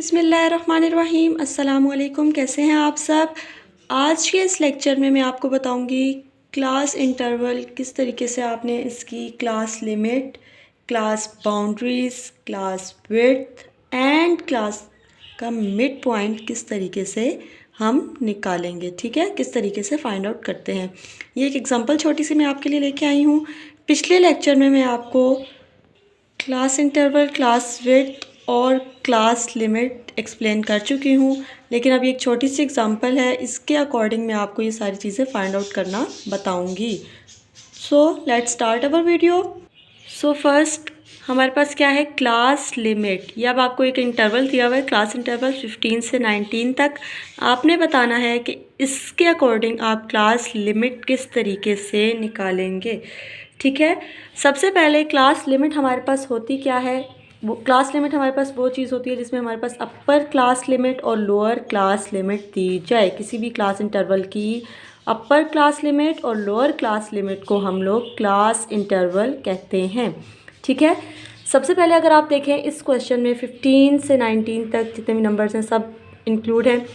बिस्मिल्लाहिर्रहमानिर्रहीम। अस्सलामुअलैकुम। कैसे हैं आप सब। आज के इस लेक्चर में मैं आपको बताऊंगी क्लास इंटरवल, किस तरीके से आपने इसकी class limit, class boundaries, class width and class का मिड पॉइंट किस तरीके से हम निकालेंगे। ठीक है, किस तरीके से फाइंड आउट करते हैं। ये एक एग्जांपल छोटी सी मैं आपके लिए लेके आई हूँ। पिछले लेक्चर में मैं आपको क्लास इंटरवल, क्लास विड्थ और क्लास लिमिट एक्सप्लेन कर चुकी हूँ, लेकिन अभी एक छोटी सी एग्जांपल है, इसके अकॉर्डिंग मैं आपको ये सारी चीज़ें फाइंड आउट करना बताऊँगी। So let's start our video. So first हमारे पास क्या है, क्लास लिमिट। ये अब आपको एक इंटरवल दिया हुआ है, क्लास इंटरवल 15 से 19 तक। आपने बताना है कि इसके अकॉर्डिंग आप क्लास लिमिट किस तरीके से निकालेंगे। ठीक है, सबसे पहले क्लास लिमिट हमारे पास होती क्या है, वो क्लास लिमिट हमारे पास वो चीज़ होती है जिसमें हमारे पास अपर क्लास लिमिट और लोअर क्लास लिमिट दी जाए। किसी भी क्लास इंटरवल की अपर क्लास लिमिट और लोअर क्लास लिमिट को हम लोग क्लास इंटरवल कहते हैं। ठीक है, सबसे पहले अगर आप देखें इस क्वेश्चन में 15 से 19 तक जितने भी नंबर्स हैं सब इंक्लूड हैं।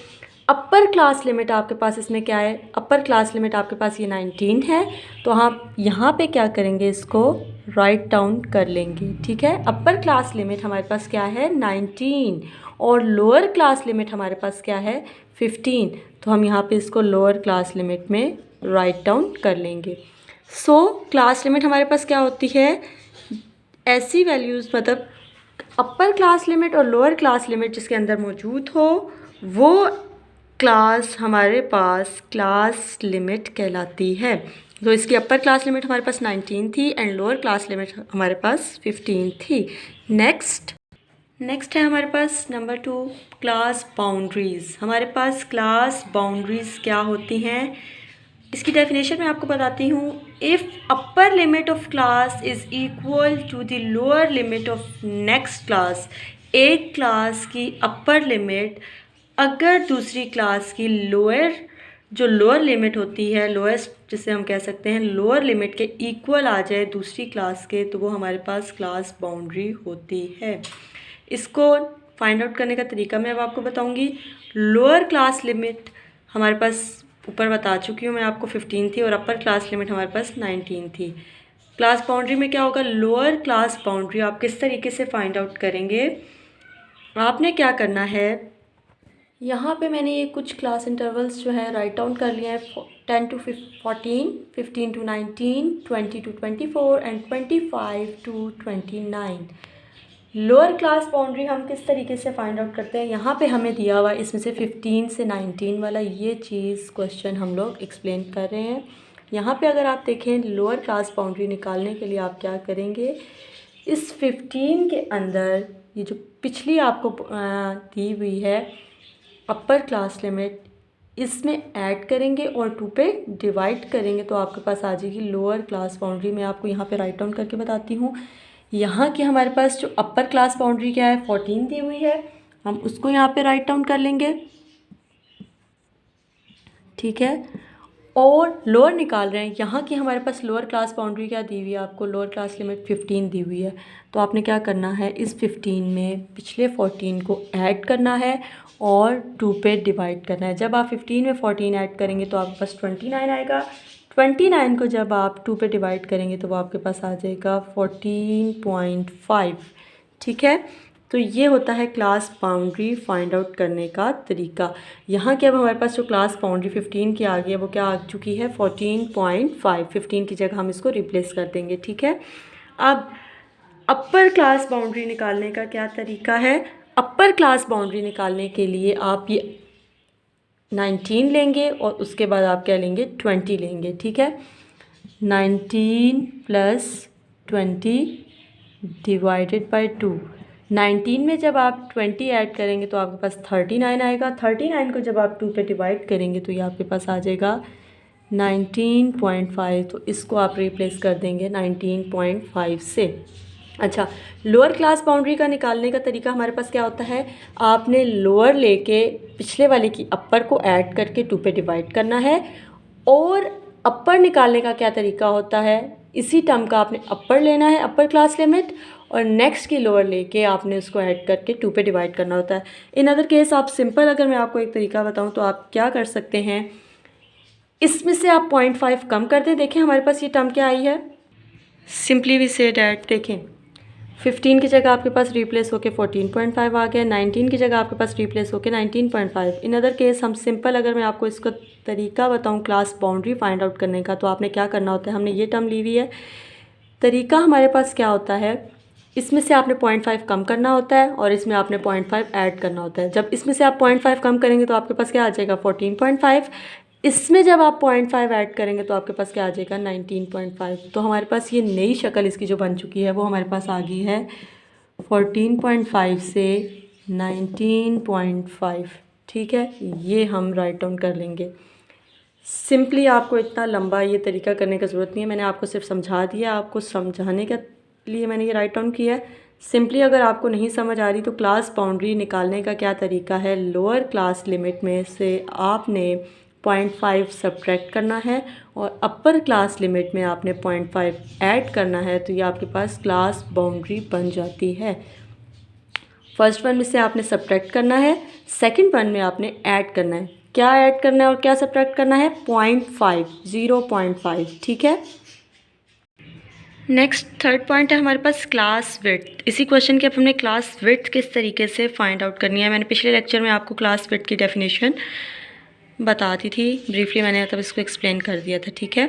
अपर क्लास लिमिट आपके पास इसमें क्या है, अपर क्लास लिमिट आपके पास ये 19 है, तो हम यहाँ पे क्या करेंगे, इसको राइट डाउन कर लेंगे। ठीक है, अपर क्लास लिमिट हमारे पास क्या है 19 और लोअर क्लास लिमिट हमारे पास क्या है 15, तो हम यहाँ पे इसको लोअर क्लास लिमिट में राइट डाउन कर लेंगे। सो क्लास लिमिट हमारे पास क्या होती है, ऐसी वैल्यूज़, मतलब अपर क्लास लिमिट और लोअर क्लास लिमिट जिसके अंदर मौजूद हो वो क्लास हमारे पास क्लास लिमिट कहलाती है। तो इसकी अपर क्लास लिमिट हमारे पास 19 थी एंड लोअर क्लास लिमिट हमारे पास 15 थी। नेक्स्ट है हमारे पास नंबर 2, क्लास बाउंड्रीज़। हमारे पास क्लास बाउंड्रीज़ क्या होती हैं, इसकी डेफिनेशन मैं आपको बताती हूँ। If upper limit of class is equal to the lower limit of next class, एक क्लास की अपर लिमिट अगर दूसरी क्लास की लोअर लिमिट होती है, लोएस्ट जिसे हम कह सकते हैं लोअर लिमिट के इक्वल आ जाए दूसरी क्लास के, तो वो हमारे पास क्लास बाउंड्री होती है। इसको फाइंड आउट करने का तरीका मैं अब आपको बताऊंगी। लोअर क्लास लिमिट हमारे पास ऊपर बता चुकी हूँ मैं आपको 15 थी और अपर क्लास लिमिट हमारे पास 19 थी। क्लास बाउंड्री में क्या होगा, लोअर क्लास बाउंड्री आप किस तरीके से फाइंड आउट करेंगे, आपने क्या करना है, यहाँ पे मैंने ये कुछ क्लास इंटरवल्स जो है राइट डाउन कर लिया है। 10 to 14, 15 to 19, 20 to 24 and 25 to 29। Lower class boundary हम किस तरीके से फाइंड आउट करते हैं, यहाँ पे हमें दिया हुआ इसमें से 15 से 19 वाला ये चीज़ क्वेश्चन हम लोग एक्सप्लेन कर रहे हैं। यहाँ पे अगर आप देखें लोअर क्लास बाउंड्री निकालने के लिए आप क्या करेंगे, इस 15 के अंदर ये जो पिछली आपको दी हुई है अपर क्लास लिमिट, इसमें ऐड करेंगे और 2 पे डिवाइड करेंगे तो आपके पास आ जाएगी लोअर क्लास बाउंड्री। मैं आपको यहाँ पे राइट डाउन करके बताती हूँ। यहाँ की हमारे पास जो अपर क्लास बाउंड्री क्या है 14 दी हुई है, हम उसको यहाँ पे राइट डाउन कर लेंगे। ठीक है, और लोअर निकाल रहे हैं, यहाँ की हमारे पास लोअर क्लास बाउंड्री क्या दी हुई है, आपको लोअर क्लास लिमिट 15 दी हुई है, तो आपने क्या करना है, इस 15 में पिछले 14 को ऐड करना है और 2 पे डिवाइड करना है। जब आप 15 में 14 ऐड करेंगे तो आपके पास 29 आएगा। 29 को जब आप 2 पे डिवाइड करेंगे तो वो आपके पास आ जाएगा 14.5। ठीक है, तो ये होता है क्लास बाउंड्री फाइंड आउट करने का तरीका। यहाँ के अब हमारे पास जो क्लास बाउंड्री 15 की आ गई है वो क्या आ चुकी है 14.5। 15 की जगह हम इसको रिप्लेस कर देंगे। ठीक है, अब अपर क्लास बाउंड्री निकालने का क्या तरीका है, अपर क्लास बाउंड्री निकालने के लिए आप ये 19 लेंगे और उसके बाद आप क्या लेंगे 20 लेंगे। ठीक है, 19 प्लस 20 डिवाइडेड बाय 2। 19 में जब आप 20 ऐड करेंगे तो आपके पास 39 आएगा। 39 को जब आप 2 पे डिवाइड करेंगे तो ये आपके पास आ जाएगा 19.5, तो इसको आप रिप्लेस कर देंगे 19.5 से। अच्छा, लोअर क्लास बाउंड्री का निकालने का तरीका हमारे पास क्या होता है, आपने लोअर लेके पिछले वाले की अपर को ऐड करके 2 पे डिवाइड करना है, और अपर निकालने का क्या तरीका होता है, इसी टर्म का आपने अपर लेना है, अपर क्लास लिमिट, और नेक्स्ट की लोअर लेके आपने उसको ऐड करके 2 पे डिवाइड करना होता है। इन अदर केस आप सिंपल, अगर मैं आपको एक तरीका बताऊँ तो आप क्या कर सकते हैं, इसमें से आप 0.5 कम कर दें। देखें हमारे पास ये टर्म क्या आई है, सिंपली वी से डैट, देखें 15 की जगह आपके पास रिप्लेस होके 14.5 आ गया, 19 की जगह आपके पास रिप्लेस होके 19.5। इन अदर केस हम सिंपल, अगर मैं आपको इसका तरीका बताऊं क्लास बाउंड्री फाइंड आउट करने का, तो आपने क्या करना होता है, हमने ये टर्म ली हुई है, तरीका हमारे पास क्या होता है, इसमें से आपने 0.5 कम करना होता है और इसमें आपने 0.5 ऐड करना होता है। जब इसमें से आप 0.5 कम करेंगे तो आपके पास क्या आ जाएगा 14.5, इसमें जब आप 0.5 ऐड करेंगे तो आपके पास क्या आ जाएगा 19.5। तो हमारे पास ये नई शक्ल इसकी जो बन चुकी है वो हमारे पास आ गई है 14.5 से 19.5। ठीक है, ये हम राइट डाउन कर लेंगे। सिंपली आपको इतना लंबा ये तरीका करने की ज़रूरत नहीं है, मैंने आपको सिर्फ समझा दिया, आपको समझाने के लिए मैंने ये राइट डाउन किया है। सिंपली अगर आपको नहीं समझ आ रही तो क्लास बाउंड्री निकालने का क्या तरीका है, लोअर क्लास लिमिट में से आपने 0.5 सब्ट्रैक्ट करना है और अपर क्लास लिमिट में आपने 0.5 ऐड करना है, तो ये आपके पास क्लास बाउंड्री बन जाती है। फर्स्ट वन में से आपने सब्ट्रैक्ट करना है, सेकंड वन में आपने ऐड करना है। क्या ऐड करना है और क्या सब्ट्रैक्ट करना है, 0.5, 0.5। ठीक है, नेक्स्ट थर्ड पॉइंट है हमारे पास क्लास विड्थ। इसी क्वेश्चन की अब हमने क्लास विड्थ किस तरीके से फाइंड आउट करनी है। मैंने पिछले लेक्चर में आपको क्लास विड्थ की डेफिनेशन बता दी थी, ब्रीफली मैंने तब इसको एक्सप्लेन कर दिया था। ठीक है,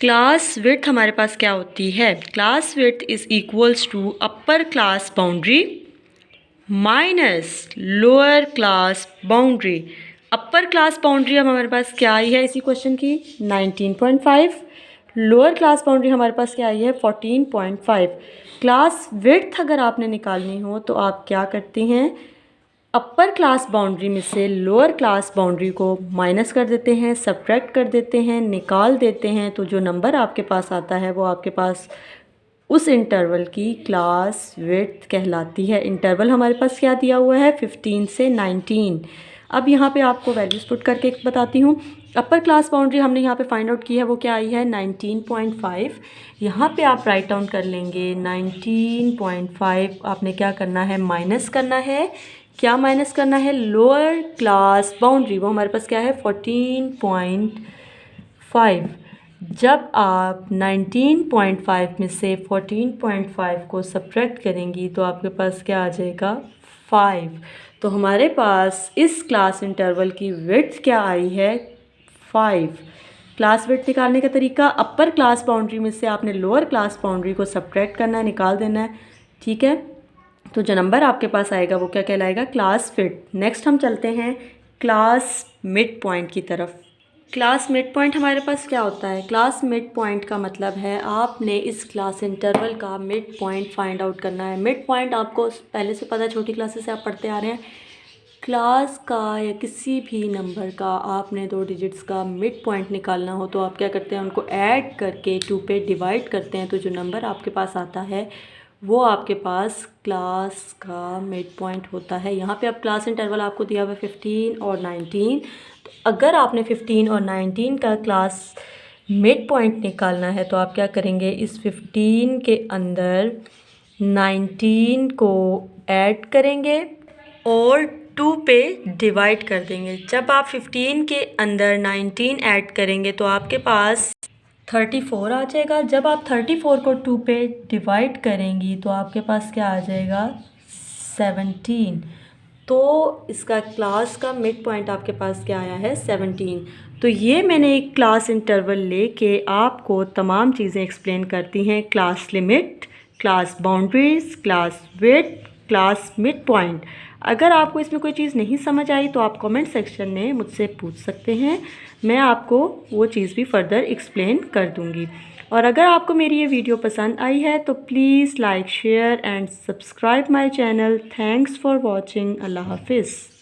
क्लास विड्थ हमारे पास क्या होती है, class width is equals to upper class boundary minus lower class boundary. Upper class boundary अब हमारे पास क्या आई है इसी क्वेश्चन की 19.5, लोअर क्लास बाउंड्री हमारे पास क्या आई है 14.5। क्लास विड्थ अगर आपने निकालनी हो तो आप क्या करते हैं, अपर क्लास बाउंड्री में से लोअर क्लास बाउंड्री को माइनस कर देते हैं, सब्ट्रैक्ट कर देते हैं, निकाल देते हैं, तो जो नंबर आपके पास आता है वो आपके पास उस इंटरवल की क्लास विड्थ कहलाती है। इंटरवल हमारे पास क्या दिया हुआ है 15 से 19। अब यहाँ पे आपको वैल्यूज़ पुट करके बताती हूँ। अपर क्लास बाउंड्री हमने यहाँ पे फाइंड आउट की है, वो क्या आई है 19.5। यहाँ पे आप राइट डाउन कर लेंगे 19.5। आपने क्या करना है, माइनस करना है। क्या माइनस करना है, लोअर क्लास बाउंड्री, वो हमारे पास क्या है 14.5। जब आप 19.5 में से 14.5 को सब्ट्रैक्ट करेंगी तो आपके पास क्या आ जाएगा 5। तो हमारे पास इस क्लास इंटरवल की विड्थ क्या आई है 5। क्लास विड्थ निकालने का तरीका, अपर क्लास बाउंड्री में से आपने लोअर क्लास बाउंड्री को सब्ट्रैक्ट करना है, निकाल देना है। ठीक है, तो जो नंबर आपके पास आएगा वो क्या कहलाएगा, क्लास विड्थ। नेक्स्ट हम चलते हैं क्लास मिड पॉइंट की तरफ। क्लास मिड पॉइंट हमारे पास क्या होता है, क्लास मिड पॉइंट का मतलब है आपने इस क्लास इंटरवल का मिड पॉइंट फाइंड आउट करना है। मिड पॉइंट आपको पहले से पता है, छोटी क्लासेस से आप पढ़ते आ रहे हैं। क्लास का या किसी भी नंबर का आपने 2 डिजिट्स का मिड पॉइंट निकालना हो तो आप क्या करते हैं, उनको ऐड करके 2 पे डिवाइड करते हैं, तो जो नंबर आपके पास आता है वो आपके पास क्लास का मिड पॉइंट होता है। यहाँ पे अब क्लास इंटरवल आपको दिया हुआ है 15 और 19। तो अगर आपने 15 और 19 का क्लास मिड पॉइंट निकालना है तो आप क्या करेंगे, इस 15 के अंदर 19 को ऐड करेंगे और 2 पे डिवाइड कर देंगे। जब आप 15 के अंदर 19 ऐड करेंगे तो आपके पास 34 आ जाएगा। जब आप 34 को 2 पे डिवाइड करेंगी तो आपके पास क्या आ जाएगा 17। तो इसका क्लास का मिड पॉइंट आपके पास क्या आया है 17। तो ये मैंने एक क्लास इंटरवल लेके आपको तमाम चीज़ें एक्सप्लेन करती हैं, class limit, class boundaries, class width, class mid point. अगर आपको इसमें कोई चीज़ नहीं समझ आई तो आप कमेंट सेक्शन में मुझसे पूछ सकते हैं, मैं आपको वो चीज़ भी फर्दर एक्सप्लेन कर दूँगी। और अगर आपको मेरी ये वीडियो पसंद आई है तो please like, share and subscribe my channel. Thanks for watching. Allah हाफिज़।